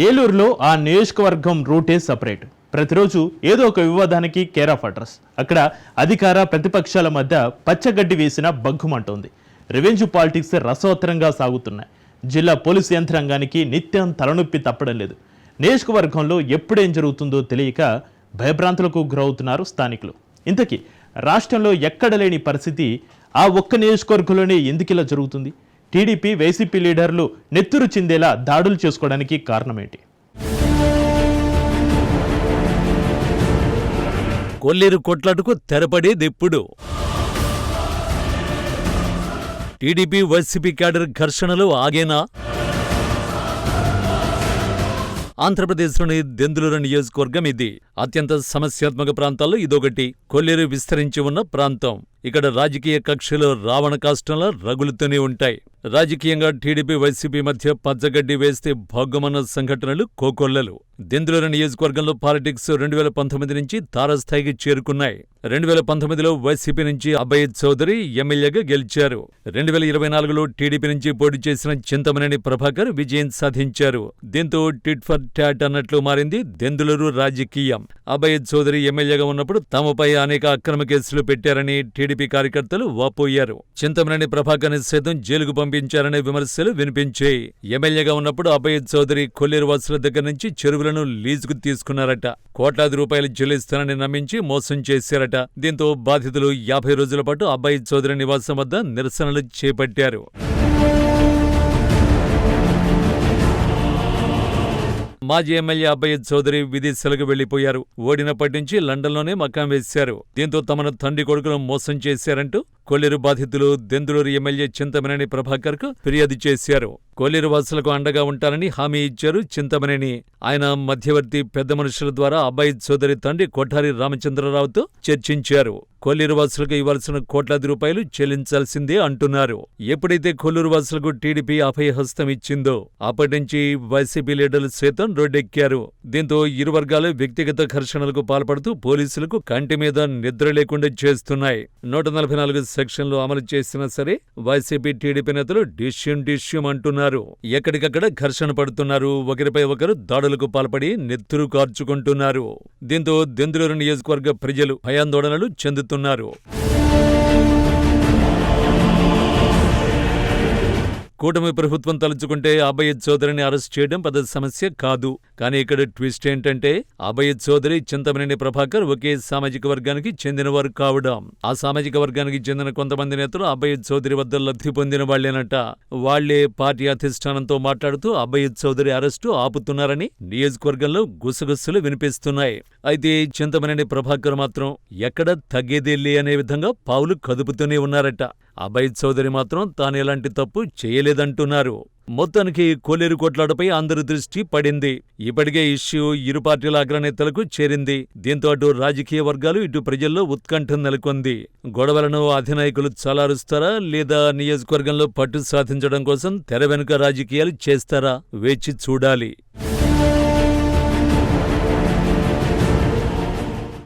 ఏలూరులో ఆ నియోజకవర్గం రూటే సపరేట్. ప్రతిరోజు ఏదో ఒక వివాదానికి కేర్ ఆఫ్ అడ్రస్. అక్కడ అధికార ప్రతిపక్షాల మధ్య పచ్చగడ్డి వేసిన బగ్గుమంటోంది. రివెంజ్ పాలిటిక్స్ రసవత్తరంగా సాగుతున్నాయి. జిల్లా పోలీసు యంత్రాంగానికి నిత్యం తలనొప్పి తప్పడం లేదు. నియోజకవర్గంలో ఎప్పుడేం జరుగుతుందో తెలియక భయభ్రాంతులకు గురవుతున్నారు స్థానికులు. ఇంతకీ రాష్ట్రంలో ఎక్కడ లేని పరిస్థితి ఆ ఒక్క నియోజకవర్గంలోనే ఎందుకిలా జరుగుతుంది? టీడీపీ వైసీపీ లీడర్లు నెత్తురు చిందేలా దాడులు చేసుకోవడానికి కారణమేంటి? కొల్లేరు కొట్లాటకు తెరపడేదెప్పుడు? టీడీపీ వైసీపీ క్యాడర్ ఘర్షణలు ఆగేనా? ఆంధ్రప్రదేశ్లోని దెందులూరు నియోజకవర్గం ఇది. అత్యంత సమస్యాత్మక ప్రాంతాల్లో ఇదొకటి. కొల్లేరు విస్తరించి ఉన్న ప్రాంతం. ఇక్కడ రాజకీయ కక్షలు రావణ కాష్టంలా రగులుతూనే ఉంటాయి. రాజకీయంగా టీడీపీ వైసీపీ మధ్య పచ్చగడ్డి వేస్తే భగ్గుమన్న సంఘటనలు కోకొల్లలు. దెందులూరు నియోజకవర్గంలో పాలిటిక్స్ 2019 నుంచి తారస్థాయికి చేరుకున్నాయి. 2019లో వైసీపీ నుంచి అభయ్ చౌదరి ఎమ్మెల్యేగా గెలిచారు. 2024లో టీడీపీ నుంచి పోటీ చేసిన చింతమనేని ప్రభాకర్ విజయం సాధించారు. దీంతో టిట్ ఫర్ టాట్ అన్నట్లు మారింది దెందులూరు రాజకీయం. అభయ్ చౌదరి ఎమ్మెల్యేగా ఉన్నప్పుడు తమపై అనేక అక్రమ కేసులు పెట్టారని టీడీపీ కార్యకర్తలు వాపోయారు. చింతమనేని ప్రభాకర్ని సైతం జైలుకు పంపించారనే విమర్శలు వినిపించాయి. ఎమ్మెల్యేగా ఉన్నప్పుడు అభయ్ చౌదరి కొల్లేరు వాసుల దగ్గర నుంచి చెరువులను లీజుకు తీసుకున్నారట. కోట్లాది రూపాయలు చెల్లిస్తానని నమ్మించి మోసం చేశారట. దీంతో బాధితులు 50 రోజుల పాటు అభయ్ చౌదరి నివాసం వద్ద నిరసనలు చేపట్టారు. మాజీ ఎమ్మెల్యే అభయ్ చౌదరి విదేశాలకు వెళ్లిపోయారు. ఓడినప్పటి నుంచి లండన్లోనే మకాం వేశారు. దీంతో తమను తండ్రి కొడుకులు మోసం చేశారంటూ కొల్లేరు బాధితులు దెందులూరు ఎమ్మెల్యే చింతమనేని ప్రభాకర్కు ఫిర్యాదు చేశారు. కొల్లేరు వాసులకు అండగా ఉంటానని హామీ ఇచ్చారు చింతమనేని. ఆయన మధ్యవర్తి పెద్ద మనుషుల ద్వారా అభయ్ చౌదరి తండ్రి కొఠారి రామచంద్రరావుతో చర్చించారు. కొల్లేరు వాసులకు ఇవ్వాల్సిన కోట్లాది రూపాయలు చెల్లించాల్సిందే అంటున్నారు. ఎప్పుడైతే కొల్లూరు వాసులకు టీడీపీ అభయహస్తం ఇచ్చిందో అప్పటి నుంచి వైసీపీ లీడర్లు సైతం రోడ్డెక్కారు. దీంతో ఇరు వర్గాలు వ్యక్తిగత ఘర్షణలకు పాల్పడుతూ పోలీసులకు కంటి మీద నిద్ర లేకుండా చేస్తున్నాయి. 144 సెక్షన్లు అమలు చేసినా సరే వైసీపీ టీడీపీ నేతలు డిష్యూం అంటున్నారు. ఎక్కడికక్కడ ఘర్షణ పడుతున్నారు. ఒకరిపై ఒకరు దాడులకు పాల్పడి నెత్తురు కార్చుకుంటున్నారు. దీంతో దెందులూరు నియోజకవర్గ ప్రజలు భయాందోళనలు చెందుతున్నారు. కూటమి ప్రభుత్వం తలుచుకుంటే అభయ్ చౌదరిని అరెస్ట్ చేయడం పెద్ద సమస్య కాదు. కానీ ఇక్కడ ట్విస్ట్ ఏంటంటే అభయ్ చౌదరి చింతమనేని ప్రభాకర్ ఒకే సామాజిక వర్గానికి చెందినవారు కావడం. ఆ సామాజిక వర్గానికి చెందిన కొంతమంది నేతలు అభయ్ చౌదరి వద్ద లబ్ధి పొందిన వాళ్లేనట. వాళ్లే పార్టీ అధిష్టానంతో మాట్లాడుతూ అభయ్ చౌదరి అరెస్టు ఆపుతున్నారని నియోజకవర్గంలో గుసగుసలు వినిపిస్తున్నాయి. అయితే చింతమనేని ప్రభాకర్ మాత్రం ఎక్కడ తగ్గేదేలే అనే విధంగా పావులు కదుపుతూనే ఉన్నారట. అభయ్ చౌదరి మాత్రం తాను ఎలాంటి తప్పు చేయలేదంటున్నారు. మొత్తానికి కొల్లేరు కొట్లాటపై అందరి దృష్టి పడింది. ఇప్పటికే ఇష్యూ ఇరు పార్టీల అగ్రనేతలకు చేరింది. దీంతో అటు రాజకీయ వర్గాలు ఇటు ప్రజల్లో ఉత్కంఠ నెలకొంది. గొడవలను అధినాయకులు చలారుస్తారా లేదా నియోజకవర్గంలో పట్టు సాధించడం కోసం తెర వెనుక రాజకీయాలు చేస్తారా? వేచి చూడాలి.